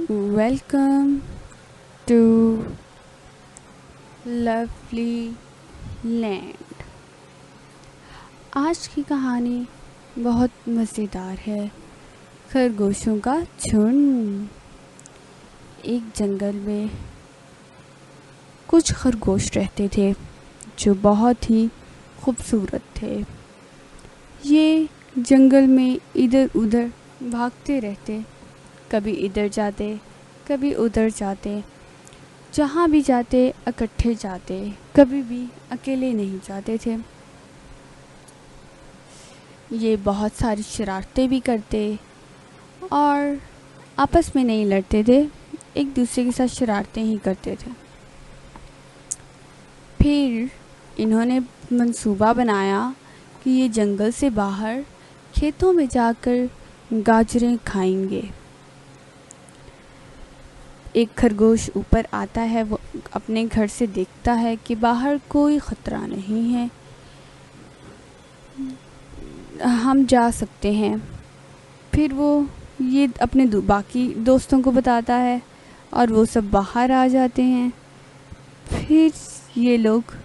Welcome to Lovely Land। आज की कहानी बहुत मज़ेदार है। खरगोशों का झुंड। एक जंगल में कुछ खरगोश रहते थे जो बहुत ही खूबसूरत थे। ये जंगल में इधर उधर भागते रहते, कभी इधर जाते कभी उधर जाते, जहाँ भी जाते इकट्ठे जाते, कभी भी अकेले नहीं जाते थे। ये बहुत सारी शरारतें भी करते और आपस में नहीं लड़ते थे, एक दूसरे के साथ शरारतें ही करते थे। फिर इन्होंने मंसूबा बनाया कि ये जंगल से बाहर खेतों में जाकर गाजरें खाएंगे। एक खरगोश ऊपर आता है, वो अपने घर से देखता है कि बाहर कोई ख़तरा नहीं है, हम जा सकते हैं। फिर वो ये अपने बाकी दोस्तों को बताता है और वो सब बाहर आ जाते हैं। फिर ये लोग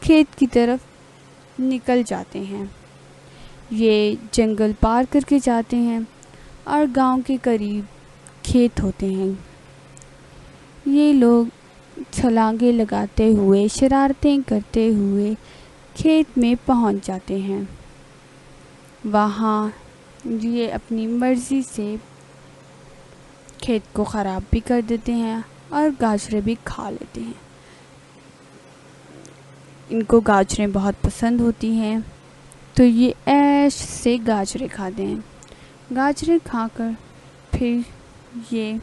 खेत की तरफ निकल जाते हैं। ये जंगल पार करके जाते हैं और गांव के करीब खेत होते हैं। ये लोग छलांगे लगाते हुए, शरारतें करते हुए खेत में पहुंच जाते हैं। वहाँ ये अपनी मर्ज़ी से खेत को ख़राब भी कर देते हैं और गाजरें भी खा लेते हैं। इनको गाजरें बहुत पसंद होती हैं, तो ये ऐश से गाजरें खाते हैं। गाजरें खाकर फिर ये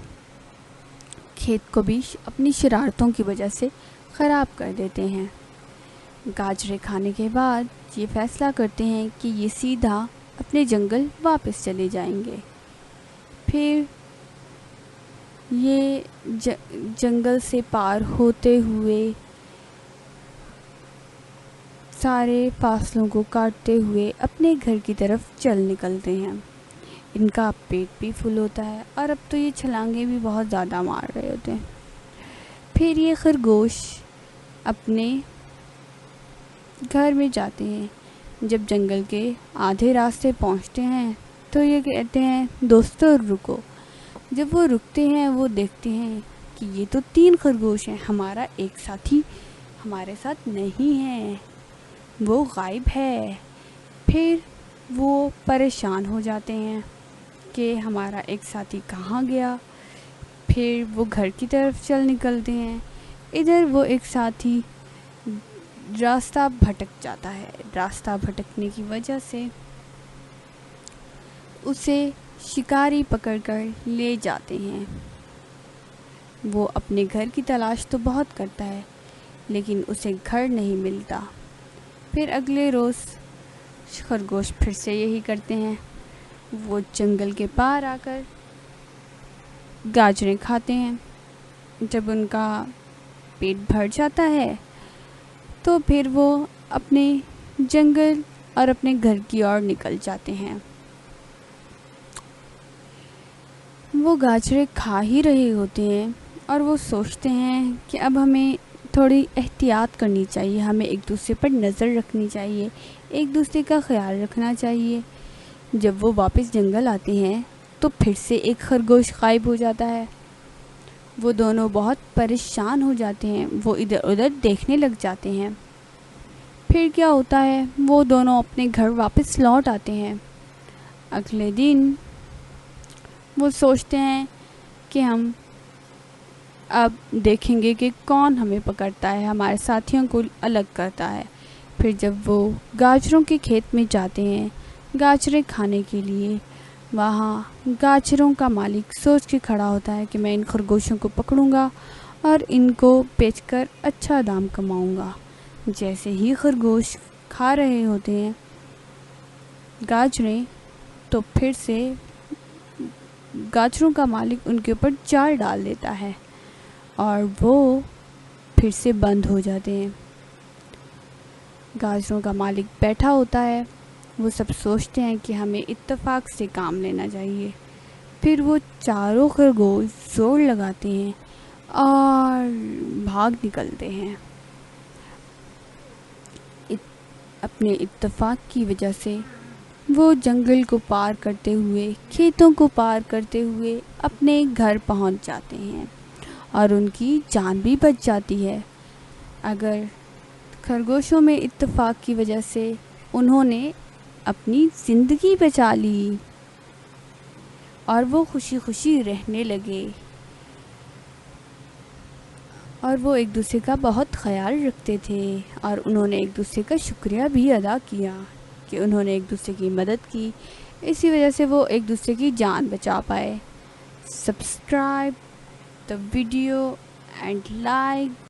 खेत को भी अपनी शरारतों की वजह से ख़राब कर देते हैं। गाजरें खाने के बाद ये फ़ैसला करते हैं कि ये सीधा अपने जंगल वापस चले जाएंगे। फिर ये जंगल से पार होते हुए सारे फासलों को काटते हुए अपने घर की तरफ चल निकलते हैं। इनका पेट भी फुल होता है और अब तो ये छलांगे भी बहुत ज़्यादा मार रहे होते हैं। फिर ये खरगोश अपने घर में जाते हैं। जब जंगल के आधे रास्ते पहुंचते हैं तो ये कहते हैं, दोस्तों रुको। जब वो रुकते हैं, वो देखते हैं कि ये तो 3 खरगोश हैं, हमारा एक साथी हमारे साथ नहीं है, वो गायब है। फिर वो परेशान हो जाते हैं कि हमारा एक साथी कहाँ गया। फिर वो घर की तरफ चल निकलते हैं। इधर वो एक साथी रास्ता भटक जाता है। रास्ता भटकने की वजह से उसे शिकारी पकड़कर ले जाते हैं। वो अपने घर की तलाश तो बहुत करता है, लेकिन उसे घर नहीं मिलता। फिर अगले रोज़ खरगोश फिर से यही करते हैं। वो जंगल के पार आकर गाजरें खाते हैं। जब उनका पेट भर जाता है तो फिर वो अपने जंगल और अपने घर की ओर निकल जाते हैं। वो गाजरें खा ही रहे होते हैं और वो सोचते हैं कि अब हमें थोड़ी एहतियात करनी चाहिए, हमें एक दूसरे पर नज़र रखनी चाहिए, एक दूसरे का ख्याल रखना चाहिए। जब वो वापस जंगल आते हैं तो फिर से एक खरगोश गायब हो जाता है। वो दोनों बहुत परेशान हो जाते हैं, वो इधर उधर देखने लग जाते हैं। फिर क्या होता है, वो दोनों अपने घर वापस लौट आते हैं। अगले दिन वो सोचते हैं कि हम अब देखेंगे कि कौन हमें पकड़ता है, हमारे साथियों को अलग करता है। फिर जब वो गाजरों के खेत में जाते हैं गाजरें खाने के लिए, वहाँ गाजरों का मालिक सोच के खड़ा होता है कि मैं इन खरगोशों को पकड़ूंगा और इनको बेचकर अच्छा दाम कमाऊंगा। जैसे ही खरगोश खा रहे होते हैं गाजरें, तो फिर से गाजरों का मालिक उनके ऊपर जाल डाल देता है और वो फिर से बंद हो जाते हैं। गाजरों का मालिक बैठा होता है। वो सब सोचते हैं कि हमें इत्तेफाक से काम लेना चाहिए। پھر وہ چاروں خرگوش زور لگاتے ہیں اور بھاگ نکلتے ہیں۔ اپنے اتفاق کی وجہ سے وہ جنگل کو پار کرتے ہوئے، کھیتوں کو پار کرتے ہوئے اپنے گھر پہنچ جاتے ہیں اور ان کی جان بھی بچ جاتی ہے۔ اگر خرگوشوں میں اتفاق کی وجہ سے انہوں نے اپنی زندگی بچا لی اور وہ خوشی خوشی رہنے لگے، اور وہ ایک دوسرے کا بہت خیال رکھتے تھے، اور انہوں نے ایک دوسرے کا شکریہ بھی ادا کیا کہ انہوں نے ایک دوسرے کی مدد کی، اسی وجہ سے وہ ایک دوسرے کی جان بچا پائے۔ Subscribe the video and like